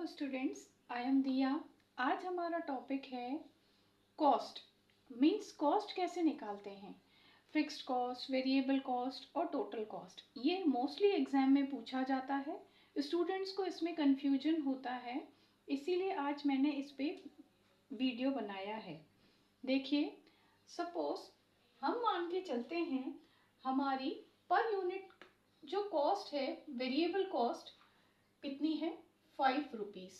Hello students, I am दिया। आज हमारा टॉपिक है कॉस्ट। मीन्स कॉस्ट कैसे निकालते हैं, फिक्स्ड कॉस्ट, वेरिएबल कॉस्ट और टोटल कॉस्ट। ये मोस्टली एग्जाम में पूछा जाता है। स्टूडेंट्स को इसमें कंफ्यूजन होता है, इसीलिए आज मैंने इस पे वीडियो बनाया है। देखिए, सपोज हम मान के चलते हैं हमारी पर यूनिट जो कॉस्ट है, वेरिएबल कॉस्ट कितनी है, 5 rupees.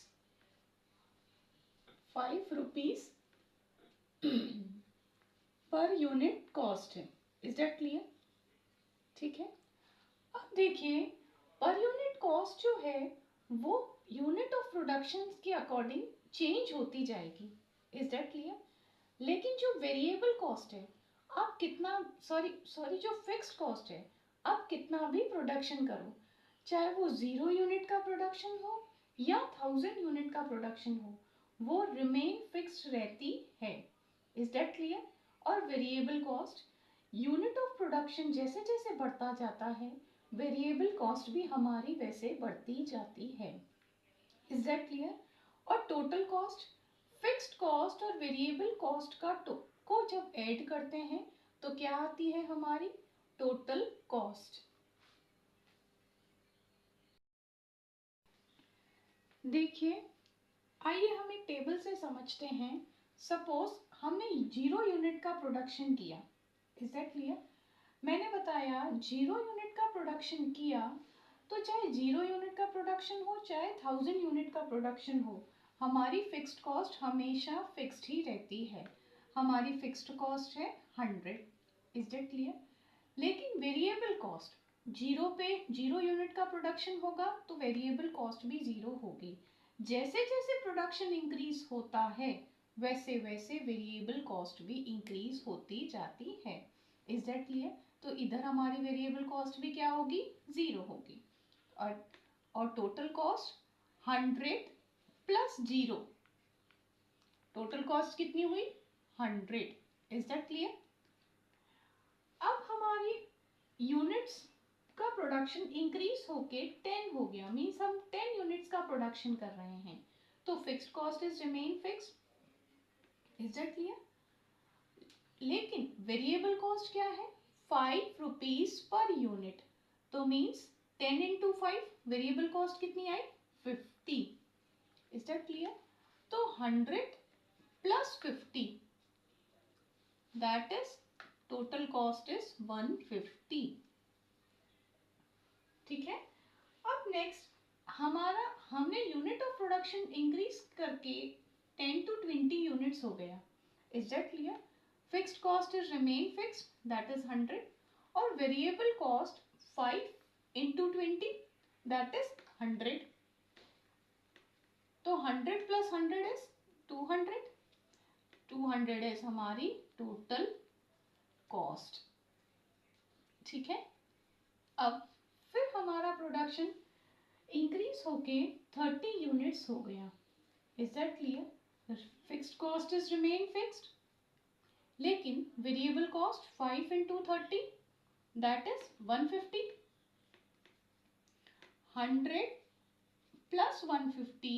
5 rupees per unit cost है। Is that clear? ठीक है। अब देखिए, पर यूनिट कॉस्ट जो है वो यूनिट ऑफ प्रोडक्शन के अकॉर्डिंग चेंज होती जाएगी। Is that clear? लेकिन जो वेरिएबल कॉस्ट है, आप कितना सॉरी जो फिक्स्ड कॉस्ट है, आप कितना भी प्रोडक्शन करो, चाहे वो 0 यूनिट का प्रोडक्शन हो या 1000 यूनिट का प्रोडक्शन हो, वो रिमेन फिक्स्ड रहती है। Is that clear? और variable cost, unit of production जैसे जैसे बढ़ता जाता है, वेरिएबल कॉस्ट भी हमारी वैसे बढ़ती जाती है। Is that clear? और टोटल कॉस्ट, फिक्स्ड कॉस्ट और वेरिएबल कॉस्ट को जब ऐड करते हैं तो क्या आती है हमारी टोटल कॉस्ट। देखिए, आइए हम एक टेबल से समझते हैं। सपोज हमने 0 यूनिट का प्रोडक्शन किया। Is that clear? मैंने बताया 0 यूनिट का प्रोडक्शन किया, तो चाहे 0 यूनिट का प्रोडक्शन हो चाहे 1000 यूनिट का प्रोडक्शन हो, हमारी फिक्स्ड कॉस्ट हमेशा फिक्स्ड ही रहती है। हमारी फिक्स्ड कॉस्ट है 100। Is that clear? लेकिन वेरिएबल कॉस्ट, 0 यूनिट का प्रोडक्शन होगा तो वेरिएबल कॉस्ट भी 0 होगी। जैसे जैसे प्रोडक्शन इंक्रीज होता है वैसे वैसे वेरिएबल कॉस्ट भी इंक्रीज होती जाती है। Is that clear? तो इधर हमारी वेरिएबल कॉस्ट भी क्या होगी, 0 होगी। और total cost 100 plus 0, total cost कितनी हुई, 100। Is that clear? अब हमारी यूनिट्स का प्रोडक्शन इंक्रीज होके 10 हो गया, मीन्स हम 10 यूनिट्स का प्रोडक्शन कर रहे हैं, तो fixed cost is remain fixed. Is that clear? लेकिन वेरिएबल कॉस्ट क्या है, 5 रुपीज पर यूनिट, तो मीन्स 10 इंटू 5, वेरिएबल कॉस्ट कितनी आई, 50। Is that clear? तो 100 plus 50, that is total cost is 150। ठीक है। अब नेक्स्ट हमने यूनिट ऑफ प्रोडक्शन इंक्रीज करके 10 to 20 यूनिट्स हो गया। Is that clear? Fixed cost is remain fixed, that is 100, और variable cost 5 into 20, that is 100। तो 100 प्लस 100 इज 200। 200 इज हमारी टोटल कॉस्ट। ठीक है। अब फिर हमारा प्रोडक्शन इंक्रीज होके 30 यूनिट्स हो गया। Is that clear? Fixed cost is remain fixed, लेकिन variable cost 5 into 30, that is 150। 100 plus 150,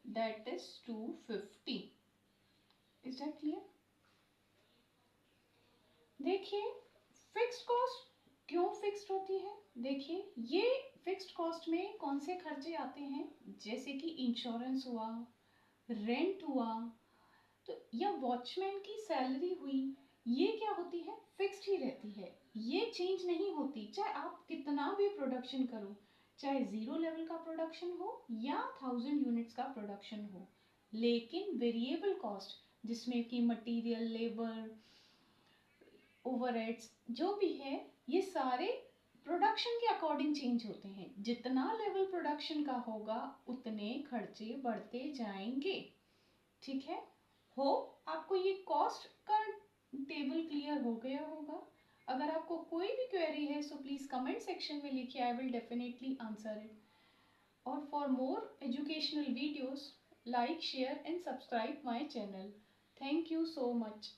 that is 250। Is that clear? देखिए, फिक्स्ड कॉस्ट क्यों फिक्स्ड होती है। देखिए, ये फिक्स्ड कॉस्ट में कौन से खर्चे आते हैं, जैसे कि इंश्योरेंस हुआ, रेंट हुआ, तो या वॉचमैन की सैलरी हुई, ये क्या होती है, फिक्स्ड ही रहती है, ये चेंज नहीं होती, चाहे आप कितना भी प्रोडक्शन करो, चाहे 0 लेवल का प्रोडक्शन हो या 1000 यूनिट्स का प्रोडक्शन हो। लेकिन वेरिएबल कॉस्ट, जिसमें कि मटेरियल, लेबर, ओवरहेड्स जो भी है, ये सारे प्रोडक्शन के अकॉर्डिंग चेंज होते हैं। जितना लेवल प्रोडक्शन का होगा उतने खर्चे बढ़ते जाएंगे। ठीक है। हो आपको ये कॉस्ट का टेबल क्लियर हो गया होगा। अगर आपको कोई भी क्वेरी है सो प्लीज कमेंट सेक्शन में लिखिए, I will definitely answer it. और for more educational videos, like, share and subscribe my channel. Thank you so much.